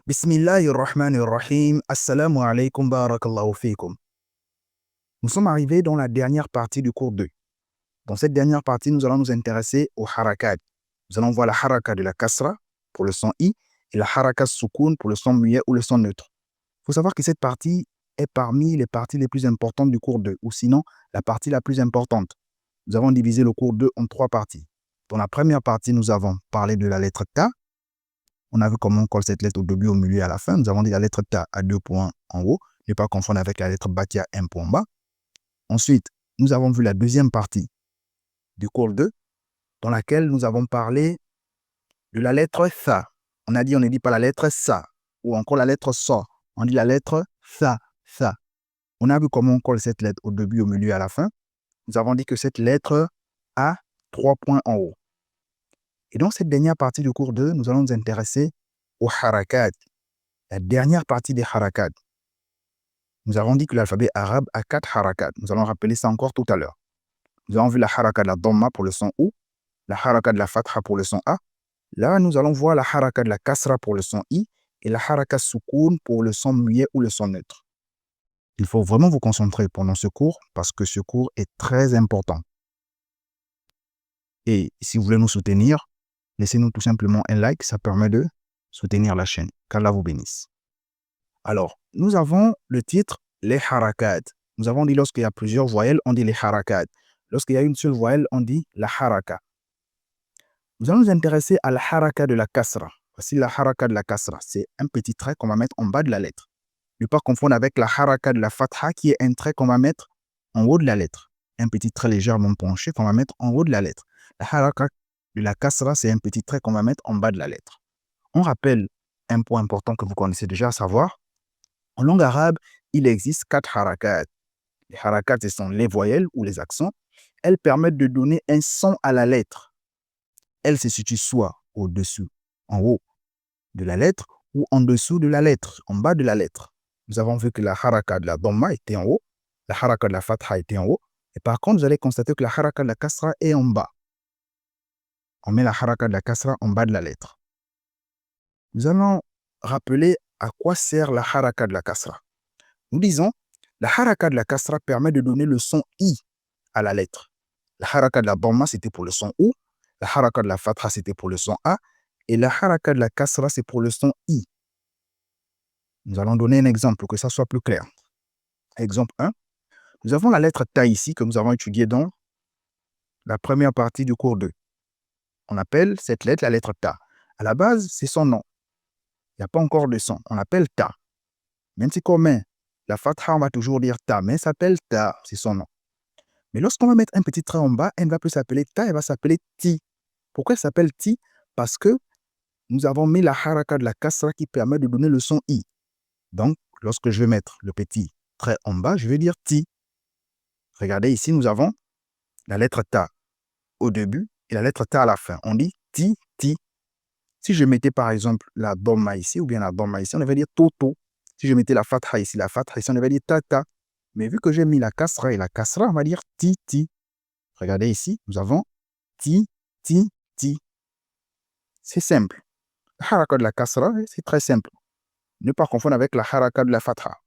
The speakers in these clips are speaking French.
Bismillahirrahmanirrahim. Assalamu alaikum barakallahu fikum. Nous sommes arrivés dans la dernière partie du cours 2. Dans cette dernière partie, nous allons nous intéresser au harakat. Nous allons voir la haraka de la kasra pour le son i et la haraka soukoun pour le son muet ou le son neutre. Il faut savoir que cette partie est parmi les parties les plus importantes du cours 2, ou sinon la partie la plus importante. Nous avons divisé le cours 2 en 3 parties. Dans la première partie, nous avons parlé de la lettre ta. On a vu comment on colle cette lettre au début, au milieu et à la fin. Nous avons dit la lettre ta à 2 points en haut, ne pas confondre avec la lettre ba qui a 1 point en bas. Ensuite, nous avons vu la deuxième partie du cours 2, dans laquelle nous avons parlé de la lettre tha. On a dit, on ne dit pas la lettre sa, ou encore la lettre so. On dit la lettre tha, tha. On a vu comment on colle cette lettre au début, au milieu et à la fin. Nous avons dit que cette lettre a 3 points en haut. Et dans cette dernière partie du cours 2, nous allons nous intéresser au harakat, la dernière partie des harakat. Nous avons dit que l'alphabet arabe a 4 harakat. Nous allons rappeler ça encore tout à l'heure. Nous avons vu la haraka de la dhamma pour le son ou, la haraka de la fatha pour le son a. Là, nous allons voir la haraka de la kasra pour le son i et la haraka soukoun pour le son muet ou le son neutre. Il faut vraiment vous concentrer pendant ce cours parce que ce cours est très important. Et si vous voulez nous soutenir, laissez-nous tout simplement un like, ça permet de soutenir la chaîne. Qu'Allah vous bénisse. Alors, nous avons le titre, les harakat. Nous avons dit lorsqu'il y a plusieurs voyelles, on dit les harakat. Lorsqu'il y a une seule voyelle, on dit la haraka. Nous allons nous intéresser à la haraka de la kasra. Voici la haraka de la kasra. C'est un petit trait qu'on va mettre en bas de la lettre. Ne pas confondre avec la haraka de la fatha qui est un trait qu'on va mettre en haut de la lettre. Un petit trait légèrement penché qu'on va mettre en haut de la lettre. La haraka de la kasra, c'est un petit trait qu'on va mettre en bas de la lettre. On rappelle un point important que vous connaissez déjà, à savoir, en langue arabe, il existe 4 harakats. Les harakats, ce sont les voyelles ou les accents. Elles permettent de donner un son à la lettre. Elles se situent soit au-dessus, en haut de la lettre, ou en dessous de la lettre, en bas de la lettre. Nous avons vu que la haraka de la dhamma était en haut, la haraka de la fatha était en haut, et par contre, vous allez constater que la haraka de la kasra est en bas. On met la haraka de la kasra en bas de la lettre. Nous allons rappeler à quoi sert la haraka de la kasra. Nous disons, la haraka de la kasra permet de donner le son i à la lettre. La haraka de la dhamma, c'était pour le son ou, la haraka de la fatha, c'était pour le son a, et la haraka de la kasra, c'est pour le son i. Nous allons donner un exemple pour que ça soit plus clair. Exemple 1. Nous avons la lettre ta ici que nous avons étudiée dans la première partie du cours 2. On appelle cette lettre la lettre ta. À la base, c'est son nom. Il n'y a pas encore de son. On l'appelle ta. Même si commun, la fatha, on va toujours dire ta, mais elle s'appelle ta, c'est son nom. Mais lorsqu'on va mettre un petit trait en bas, elle ne va plus s'appeler ta, elle va s'appeler ti. Pourquoi elle s'appelle ti? Parce que nous avons mis la haraka de la kasra qui permet de donner le son i. Donc, lorsque je vais mettre le petit trait en bas, je vais dire ti. Regardez ici, nous avons la lettre ta au début et la lettre ta à la fin. On dit ti, ti. Si je mettais par exemple la dhamma ici ou bien la dhamma ici, on va dire toto. Si je mettais la fatha ici, on va dire tata. Mais vu que j'ai mis la kasra et la kasra, on va dire ti, ti. Regardez ici, nous avons ti, ti, ti. C'est simple. La haraka de la kasra, c'est très simple. Ne pas confondre avec la haraka de la fatha.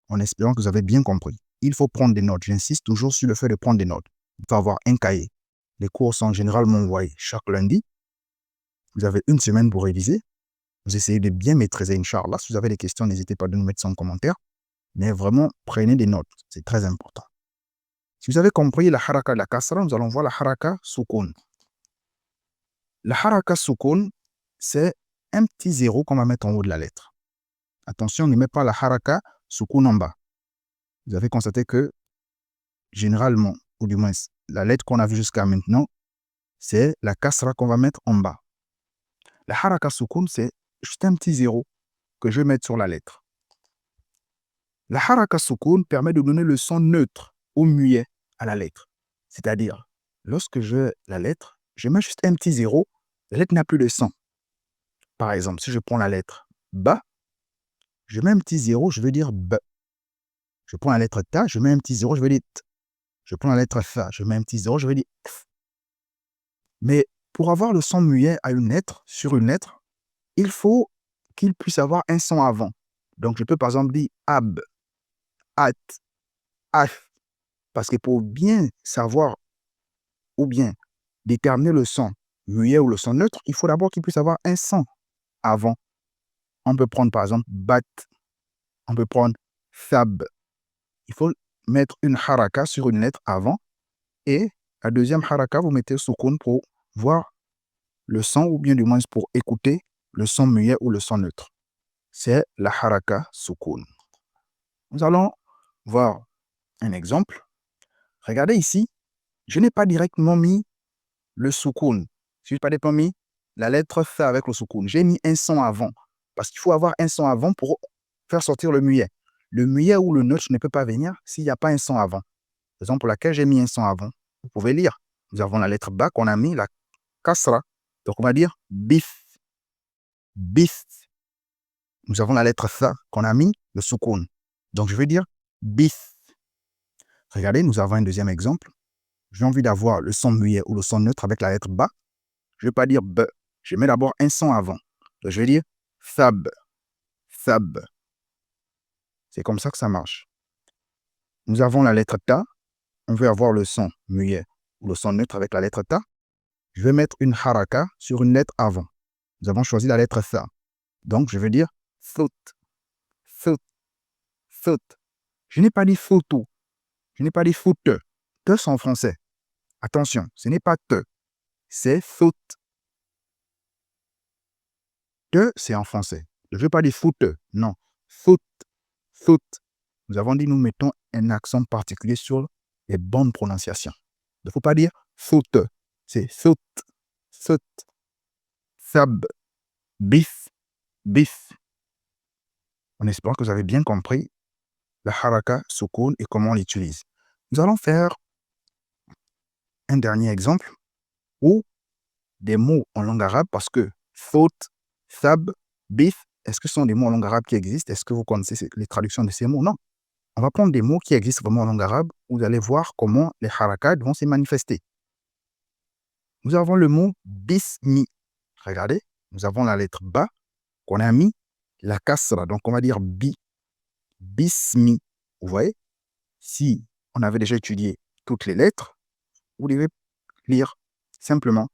En espérant que vous avez bien compris. Il faut prendre des notes. J'insiste toujours sur le fait de prendre des notes. Il faut avoir un cahier. Les cours sont généralement envoyés chaque lundi. Vous avez une semaine pour réviser. Vous essayez de bien maîtriser, Inch'Allah. Si vous avez des questions, n'hésitez pas à nous mettre ça en commentaire. Mais vraiment, prenez des notes. C'est très important. Si vous avez compris la haraka de la kasra, nous allons voir la haraka soukoun. La haraka soukoun, c'est un petit zéro qu'on va mettre en haut de la lettre. Attention, ne met pas la haraka soukoun en bas. Vous avez constaté que, généralement, ou du moins, la lettre qu'on a vue jusqu'à maintenant, c'est la kasra qu'on va mettre en bas. La haraka soukoun, c'est juste un petit zéro que je vais mettre sur la lettre. La haraka soukoun permet de donner le son neutre ou muet à la lettre. C'est-à-dire, lorsque je la lettre, je mets juste un petit zéro, la lettre n'a plus de son. Par exemple, si je prends la lettre ba, je mets un petit zéro, je veux dire b. Je prends la lettre ta, je mets un petit zéro, je veux dire t. Je prends la lettre fa, je mets un petit zéro, je veux dire f. Mais pour avoir le son muet à une lettre, sur une lettre, il faut qu'il puisse avoir un son avant. Donc, je peux par exemple dire ab, at, af. Parce que pour bien savoir ou bien déterminer le son muet ou le son neutre, il faut d'abord qu'il puisse avoir un son avant. On peut prendre par exemple bat, on peut prendre thab. Il faut mettre une haraka sur une lettre avant et la deuxième haraka, vous mettez soukoun pour voir le son ou bien du moins pour écouter le son muet ou le son neutre. C'est la haraka soukoun. Nous allons voir un exemple. Regardez ici, je n'ai pas directement mis le soukoun. Je n'ai pas directement mis la lettre F avec le soukoun. J'ai mis un son avant. Parce qu'il faut avoir un son avant pour faire sortir le muet. Le muet ou le neutre ne peut pas venir s'il n'y a pas un son avant. Raison pour laquelle j'ai mis un son avant. Vous pouvez lire. Nous avons la lettre Ba qu'on a mis, la kasra. Donc on va dire bif. Bif. Nous avons la lettre Tha qu'on a mis, le soukoun. Donc je vais dire bif. Regardez, nous avons un deuxième exemple. J'ai envie d'avoir le son muet ou le son neutre avec la lettre Ba. Je ne vais pas dire B. Je mets d'abord un son avant. Donc je vais dire thab. Thab. C'est comme ça que ça marche. Nous avons la lettre Ta. On veut avoir le son muet ou le son neutre avec la lettre Ta. Je vais mettre une haraka sur une lettre avant. Nous avons choisi la lettre Tha. Donc, je vais dire thut, thut, thut. Je n'ai pas dit photo. Je n'ai pas dit foute. Te, c'est en français. Attention, ce n'est pas te. C'est thut. Te, c'est en français. Je ne veux pas dire foute. Non. Thut, thut. Nous avons dit, nous mettons un accent particulier sur les bonnes prononciations. Il ne faut pas dire foute. C'est thut, thut, thab, bif, bif. En espérant que vous avez bien compris la haraka soukoun et comment on l'utilise. Nous allons faire un dernier exemple où des mots en langue arabe, parce que thot, thab, bif, est-ce que ce sont des mots en langue arabe qui existent? Est-ce que vous connaissez les traductions de ces mots? Non. On va prendre des mots qui existent vraiment en langue arabe. Vous allez voir comment les harakats vont se manifester. Nous avons le mot bismi. Regardez, nous avons la lettre ba qu'on a mis la kasra. Donc, on va dire bi. Bismi. Vous voyez? Si on avait déjà étudié toutes les lettres, vous devez lire simplement.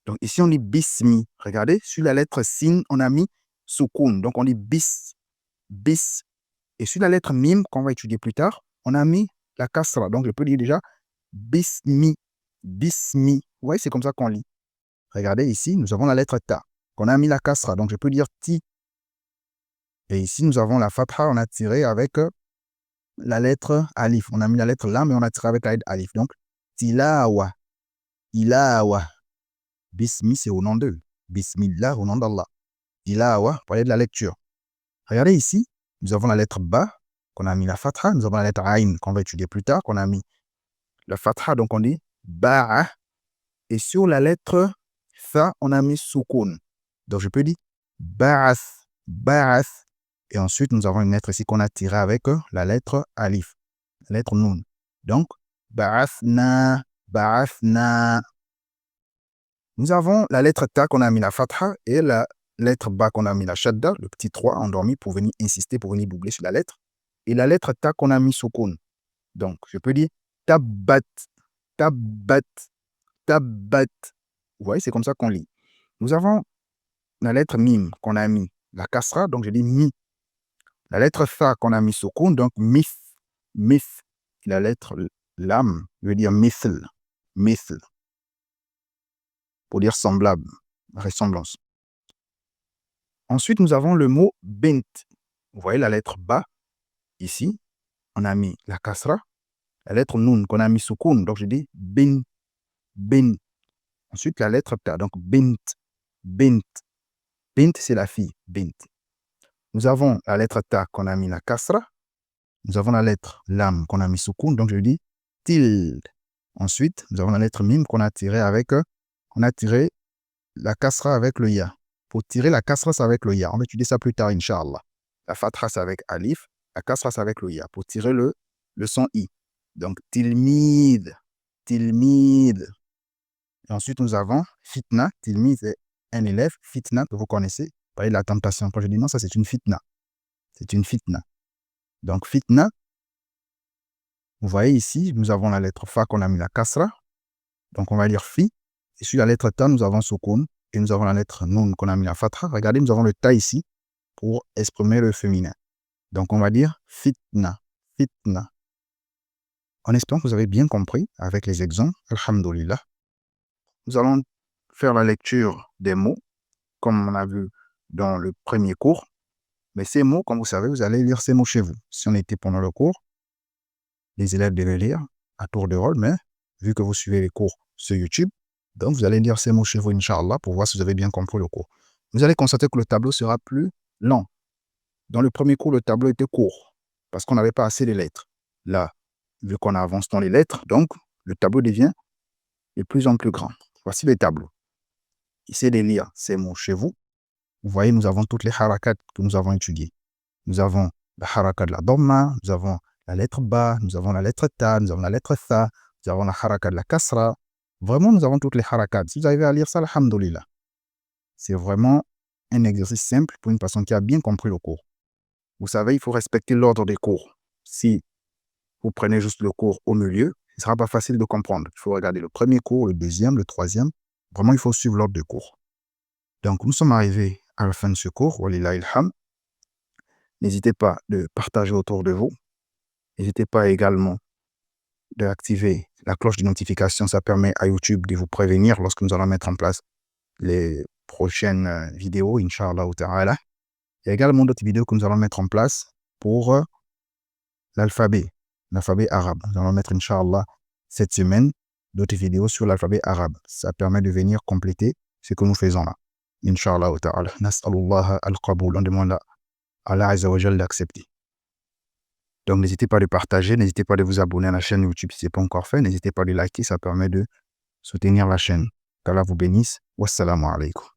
Donc, ici, on dit bismi. Regardez, sur la lettre sin, on a mis soukoun. Donc, on dit bis, bis. Et sur la lettre mim, qu'on va étudier plus tard, on a mis la kasra. Donc, je peux dire déjà bismi, bismi. Vous voyez, c'est comme ça qu'on lit. Regardez ici, nous avons la lettre ta, qu'on a mis la kasra. Donc, je peux dire ti. Et ici, nous avons la fatha, on a tiré avec la lettre alif. On a mis la lettre lam, mais on a tiré avec la lettre alif. Donc, tilawa, ilawa. Bismi, c'est au nom d'eux. Bismillah, au nom d'Allah. Tilawa, parler de la lecture. Regardez ici, nous avons la lettre ba, qu'on a mis la fatha. Nous avons la lettre aïn, qu'on va étudier plus tard, qu'on a mis la fatha. Donc, on dit ba'a. Et sur la lettre tha, on a mis soukoun. Donc, je peux dire ba'ath, ba'ath. Et ensuite, nous avons une lettre ici qu'on a tirée avec la lettre alif, la lettre nun. Donc, ba'athna, ba'athna. Nous avons la lettre ta qu'on a mis la fatha et la lettre ba qu'on a mis la shadda, le petit 3 endormi pour venir insister, pour venir doubler sur la lettre. Et la lettre ta qu'on a mis soukoun. Donc, je peux dire tabbat, tabbat, tabbat. Vous voyez, c'est comme ça qu'on lit. Nous avons la lettre mim qu'on a mis la kasra, donc je dis mi. La lettre tha qu'on a mis soukoun, donc mith, mith. La lettre lam veut dire mithl, mithl. Pour dire semblable, ressemblance. Ensuite, nous avons le mot bint. Vous voyez la lettre ba, ici, on a mis la kasra. La lettre nun qu'on a mis soukoun, donc je dis bin, bin. Ensuite, la lettre ta, donc bint, bint. Bint, c'est la fille, bint. Nous avons la lettre ta qu'on a mis la kasra. Nous avons la lettre lam qu'on a mis soukoun, donc je dis tilde. Ensuite, nous avons la lettre mim qu'on a tiré avec, on a tiré la kasra avec le ya. Pour tirer la kasra, c'est avec le ya. On va étudier ça plus tard, Inch'Allah. La fatra, c'est avec alif. La kasra, c'est avec le ya. Pour tirer le son i. Donc, tilmid, tilmid. Et ensuite, nous avons fitna. Tilmid, c'est un élève. Fitna, que vous connaissez. Pas la tentation. Quand je dis non, ça c'est une fitna. C'est une fitna. Donc fitna, vous voyez ici, nous avons la lettre fa qu'on a mis la kasra. Donc on va lire fi. Et sur la lettre ta, nous avons sukun. Et nous avons la lettre nun qu'on a mis la fatha. Regardez, nous avons le ta ici pour exprimer le féminin. Donc on va dire fitna. Fitna. En espérant que vous avez bien compris avec les exemples, alhamdulillah, nous allons faire la lecture des mots, comme on a vu dans le premier cours. Mais ces mots, comme vous savez, vous allez lire ces mots chez vous. Si on était pendant le cours, les élèves devaient lire à tour de rôle, mais vu que vous suivez les cours sur YouTube, donc vous allez lire ces mots chez vous, Inch'Allah, pour voir si vous avez bien compris le cours. Vous allez constater que le tableau sera plus lent. Dans le premier cours, le tableau était court, parce qu'on n'avait pas assez de lettres. Là, vu qu'on avance dans les lettres, donc le tableau devient de plus en plus grand. Voici le tableau. Essayez de lire ces mots chez vous. Vous voyez, nous avons toutes les harakats que nous avons étudiées. Nous avons la harakat de la dhamma, nous avons la lettre ba, nous avons la lettre ta, nous avons la lettre tha, nous avons la harakat de la kasra. Vraiment, nous avons toutes les harakats. Si vous arrivez à lire ça, alhamdulillah. C'est vraiment un exercice simple pour une personne qui a bien compris le cours. Vous savez, il faut respecter l'ordre des cours. Si vous prenez juste le cours au milieu, ce ne sera pas facile de comprendre. Il faut regarder le premier cours, le deuxième, le troisième. Vraiment, il faut suivre l'ordre des cours. Donc, nous sommes arrivés à la fin de ce cours. Walillahi alhamd. N'hésitez pas de partager autour de vous. N'hésitez pas également d'activer la cloche de notification. Ça permet à YouTube de vous prévenir lorsque nous allons mettre en place les prochaines vidéos, Inch'Allah ta'ala. Il y a également d'autres vidéos que nous allons mettre en place pour l'alphabet arabe. Nous allons mettre, Inch'Allah, cette semaine, d'autres vidéos sur l'alphabet arabe. Ça permet de venir compléter ce que nous faisons là. Inch'Allah ta'ala. Nas'alullah al-qaboul. On demande à Allah Azza wa Jal d'accepter. Donc, n'hésitez pas de partager, n'hésitez pas de vous abonner à la chaîne YouTube si ce n'est pas encore fait. N'hésitez pas de liker, ça permet de soutenir la chaîne. Qu'Allah vous bénisse. Wassalamu alaikum.